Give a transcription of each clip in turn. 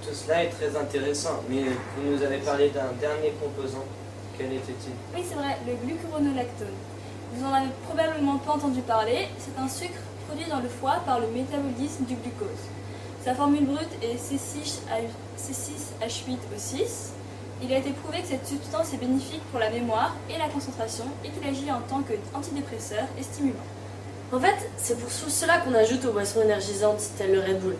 tout cela est très intéressant, mais vous nous avez parlé d'un dernier composant. Quel était-il? Oui, c'est vrai, le glucuronolactone. Vous en avez probablement pas entendu parler, c'est un sucre produit dans le foie par le métabolisme du glucose. Sa formule brute est C6H8O6. Il a été prouvé que cette substance est bénéfique pour la mémoire et la concentration et qu'il agit en tant qu'antidépresseur et stimulant. En fait, c'est pour cela qu'on ajoute aux boissons énergisantes telles le Red Bull.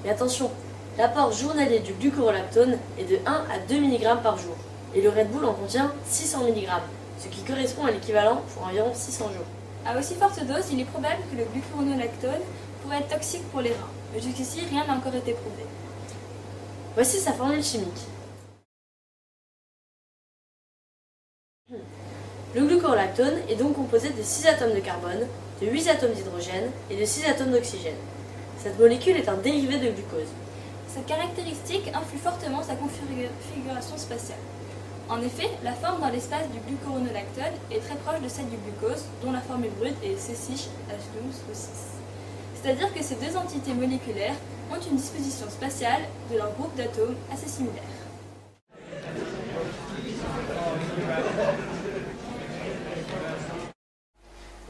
Mais attention, l'apport journalier du glucuronolactone est de 1 à 2 mg par jour. Et le Red Bull en contient 600 mg, ce qui correspond à l'équivalent pour environ 600 jours. À aussi forte dose, il est probable que le glucuronolactone pourrait être toxique pour les reins. Mais jusqu'ici, rien n'a encore été prouvé. Voici sa formule chimique. Le glucuronolactone est donc composé de 6 atomes de carbone, de 8 atomes d'hydrogène et de 6 atomes d'oxygène. Cette molécule est un dérivé de glucose. Cette caractéristique influe fortement sa configuration spatiale. En effet, la forme dans l'espace du glucuronolactone est très proche de celle du glucose, dont la formule brute est C6H12O6. C'est-à-dire que ces deux entités moléculaires ont une disposition spatiale de leur groupe d'atomes assez similaire.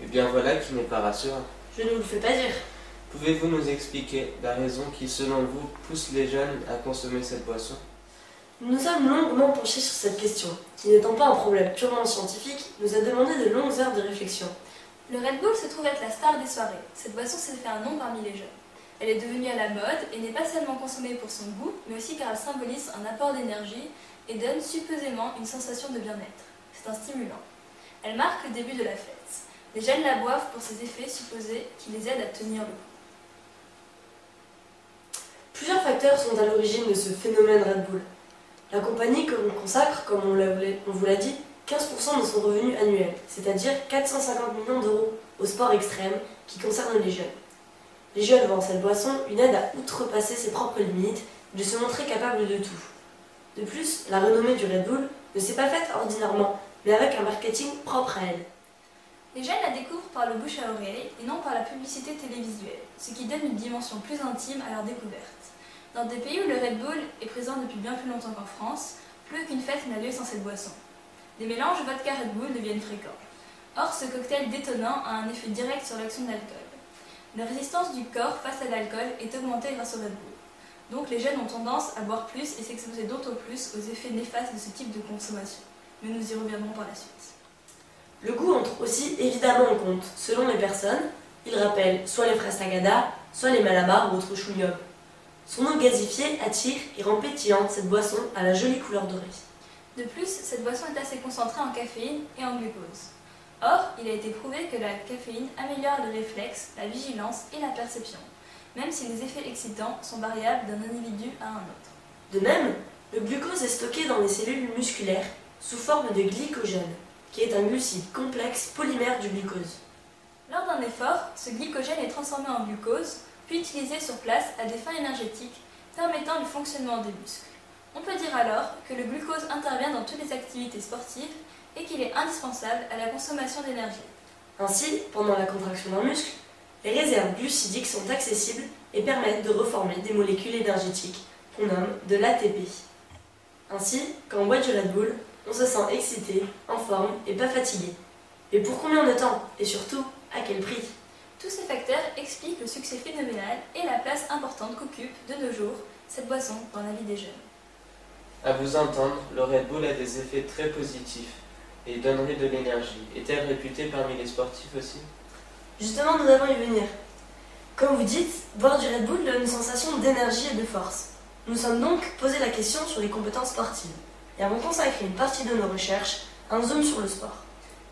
Eh bien voilà qui n'est pas rassurant. Je ne vous le fais pas dire. Pouvez-vous nous expliquer la raison qui, selon vous, pousse les jeunes à consommer cette boisson? Nous nous sommes longuement penchés sur cette question, qui n'étant pas un problème purement scientifique, nous a demandé de longues heures de réflexion. Le Red Bull se trouve être la star des soirées. Cette boisson s'est fait un nom parmi les jeunes. Elle est devenue à la mode et n'est pas seulement consommée pour son goût, mais aussi car elle symbolise un apport d'énergie et donne supposément une sensation de bien-être. C'est un stimulant. Elle marque le début de la fête. Les jeunes la boivent pour ses effets supposés qui les aident à tenir le coup. Plusieurs facteurs sont à l'origine de ce phénomène Red Bull. La compagnie consacre, comme on vous l'a dit, 15% de son revenu annuel, c'est-à-dire 450 millions d'euros au sport extrême qui concerne les jeunes. Les jeunes voient en cette boisson une aide à outrepasser ses propres limites et de se montrer capable de tout. De plus, la renommée du Red Bull ne s'est pas faite ordinairement, mais avec un marketing propre à elle. Les jeunes la découvrent par le bouche à oreille et non par la publicité télévisuelle, ce qui donne une dimension plus intime à leur découverte. Dans des pays où le Red Bull est présent depuis bien plus longtemps qu'en France, plus aucune fête n'a lieu sans cette boisson. Les mélanges vodka-Red Bull deviennent fréquents. Or, ce cocktail détonnant a un effet direct sur l'action de l'alcool. La résistance du corps face à l'alcool est augmentée grâce au Red Bull. Donc les jeunes ont tendance à boire plus et s'exposer d'autant plus aux effets néfastes de ce type de consommation. Mais nous y reviendrons par la suite. Le goût entre aussi évidemment en compte. Selon les personnes, il rappelle soit les fraises Tagada, soit les Malabar ou autres chouïob. Son eau gazifiée attire et rend pétillante cette boisson à la jolie couleur dorée. De plus, cette boisson est assez concentrée en caféine et en glucose. Or, il a été prouvé que la caféine améliore le réflexe, la vigilance et la perception, même si les effets excitants sont variables d'un individu à un autre. De même, le glucose est stocké dans les cellules musculaires sous forme de glycogène, qui est un glucide complexe polymère du glucose. Lors d'un effort, ce glycogène est transformé en glucose, puis utilisé sur place à des fins énergétiques, permettant le fonctionnement des muscles. On peut dire alors que le glucose intervient dans toutes les activités sportives et qu'il est indispensable à la consommation d'énergie. Ainsi, pendant la contraction d'un muscle, les réserves glucidiques sont accessibles et permettent de reformer des molécules énergétiques qu'on nomme de l'ATP. Ainsi, quand on boit du Red Bull, on se sent excité, en forme et pas fatigué. Et pour combien de temps? Et surtout, à quel prix? Tous ces facteurs expliquent le succès phénoménal et la place importante qu'occupe de nos jours cette boisson dans la vie des jeunes. À vous entendre, le Red Bull a des effets très positifs et donnerait de l'énergie. Est-elle réputée parmi les sportifs aussi? Justement, nous allons y venir. Comme vous dites, boire du Red Bull donne une sensation d'énergie et de force. Nous sommes donc posé la question sur les compétences sportives et avons consacré une partie de nos recherches à un zoom sur le sport.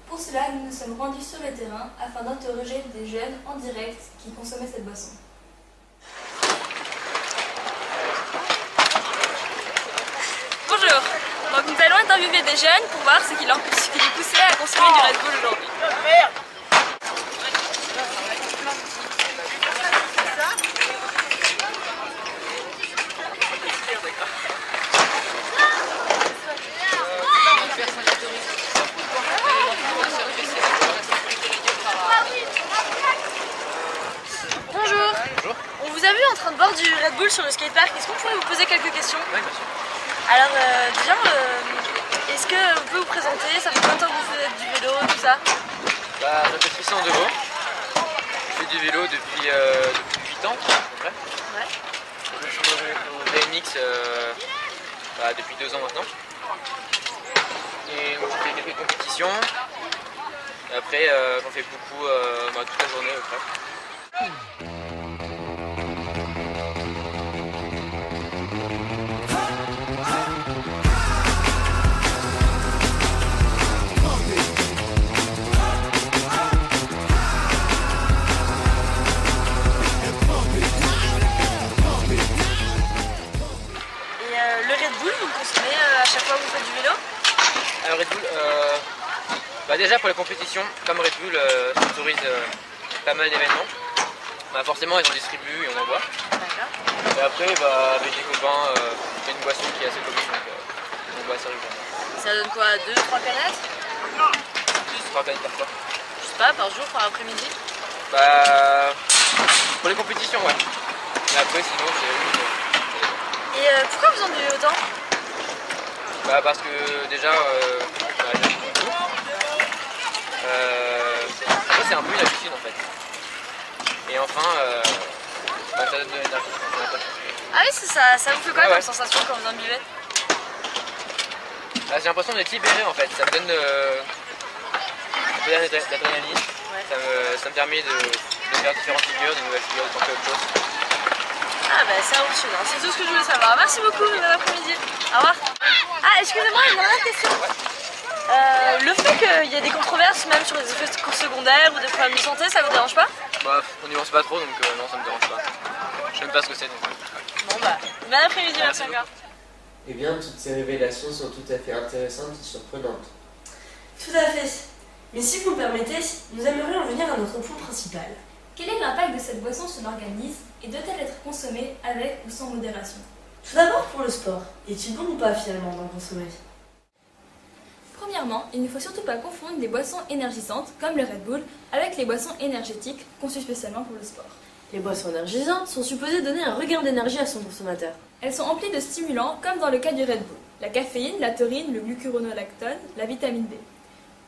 Pour cela, nous nous sommes rendus sur le terrain afin d'interroger des jeunes en direct qui consommaient cette boisson. Bonjour, donc nous allons interviewer des jeunes pour voir ce qui les poussait à consommer du Red Bull aujourd'hui. Bonjour. On vous a vu en train de boire du Red Bull sur le skatepark. Est-ce qu'on pourrait vous poser quelques questions? Oui, bien sûr. Alors, déjà, est-ce que vous pouvez vous présenter? Ça fait combien de temps que vous faites du vélo, tout ça? Bah, je m'appelle Christian Deveau. Je fais du vélo depuis 8 ans, à peu près. Ouais. Je suis au BMX depuis 2 ans maintenant. Et donc, je fais quelques compétitions. Et après, j'en fais beaucoup toute la journée, à peu près. Le Red Bull, vous le consommez à chaque fois que vous faites du vélo? Alors Red Bull, déjà pour les compétitions, comme Red Bull sponsorise pas mal d'événements, forcément ils en distribuent et on en boit. D'accord. Et après avec des copains, c'est une boisson qui est assez commune, donc on boit assez régulièrement. Ça donne quoi, 2-3 canettes? Plus 3 canettes par fois. Je sais pas, par jour, par après-midi? Pour les compétitions, ouais. Mais après sinon c'est... Et pourquoi vous en buvez autant? Parce que déjà j'aime beaucoup. Après c'est un peu une habitude en fait. Et enfin ça donne de l'énergie. Ah oui, ça vous fait quoi Ouais, comme ouais. sensation quand vous en buvez? J'ai l'impression d'être libéré en fait. Ça me donne d'adrénaline. Ouais. Ça me permet de faire différentes figures, de nouvelles figures, de tenter autre chose. Ah bah c'est impressionnant, c'est tout ce que je voulais savoir. Merci beaucoup, bon après-midi. Au revoir. Ah, excusez-moi, une dernière question. Le fait qu'il y ait des controverses même sur les effets secondaires ou des problèmes de santé, ça vous dérange pas? On n'y pense pas trop, donc non, ça me dérange pas. Je sais même pas ce que c'est. Donc, Bon bah, bon après-midi, merci encore. Eh bien, toutes ces révélations sont tout à fait intéressantes et surprenantes. Tout à fait. Mais si vous le permettez, nous aimerions en venir à notre point principal. Quel est l'impact de cette boisson sur l'organisme et doit-elle être consommée avec ou sans modération? Tout d'abord pour le sport. Est-il bon ou pas finalement d'en consommer? Premièrement, il ne faut surtout pas confondre des boissons énergisantes comme le Red Bull avec les boissons énergétiques conçues spécialement pour le sport. Les boissons énergisantes sont supposées donner un regain d'énergie à son consommateur. Elles sont emplies de stimulants comme dans le cas du Red Bull. La caféine, la taurine, le glucuronolactone, la vitamine B.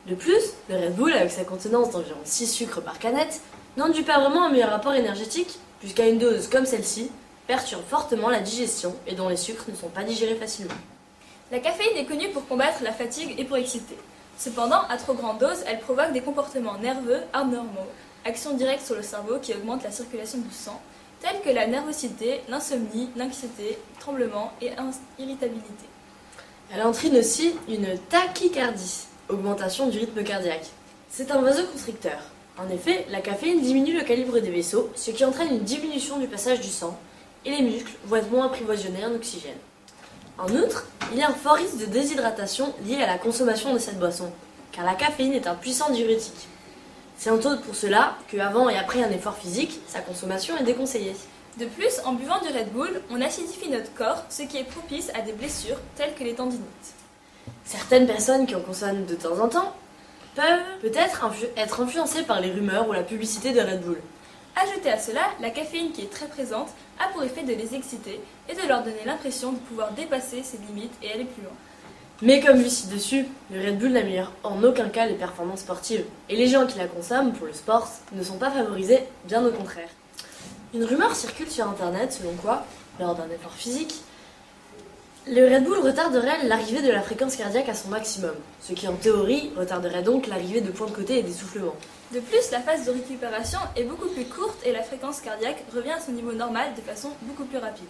De plus, le Red Bull, avec sa contenance d'environ 6 sucres par canette, n'induit pas vraiment un meilleur rapport énergétique, puisqu'à une dose comme celle-ci, perturbe fortement la digestion et dont les sucres ne sont pas digérés facilement. La caféine est connue pour combattre la fatigue et pour exciter. Cependant, à trop grande dose, elle provoque des comportements nerveux anormaux, action directe sur le cerveau qui augmente la circulation du sang, tels que la nervosité, l'insomnie, l'anxiété, tremblement et irritabilité. Elle entraîne aussi une tachycardie, augmentation du rythme cardiaque. C'est un vasoconstricteur. En effet, la caféine diminue le calibre des vaisseaux, ce qui entraîne une diminution du passage du sang, et les muscles vont être moins approvisionnés en oxygène. En outre, il y a un fort risque de déshydratation lié à la consommation de cette boisson, car la caféine est un puissant diurétique. C'est entre autres pour cela qu'avant et après un effort physique, sa consommation est déconseillée. De plus, en buvant du Red Bull, on acidifie notre corps, ce qui est propice à des blessures telles que les tendinites. Certaines personnes qui en consomment de temps en temps peuvent peut-être être influencées par les rumeurs ou la publicité de Red Bull. Ajouté à cela, la caféine qui est très présente a pour effet de les exciter et de leur donner l'impression de pouvoir dépasser ses limites et aller plus loin. Mais comme vu ci-dessus, le Red Bull n'améliore en aucun cas les performances sportives. Et les gens qui la consomment pour le sport ne sont pas favorisés, bien au contraire. Une rumeur circule sur internet selon quoi, lors d'un effort physique, le Red Bull retarderait l'arrivée de la fréquence cardiaque à son maximum, ce qui en théorie retarderait donc l'arrivée de points de côté et d'essoufflement. De plus, la phase de récupération est beaucoup plus courte et la fréquence cardiaque revient à son niveau normal de façon beaucoup plus rapide.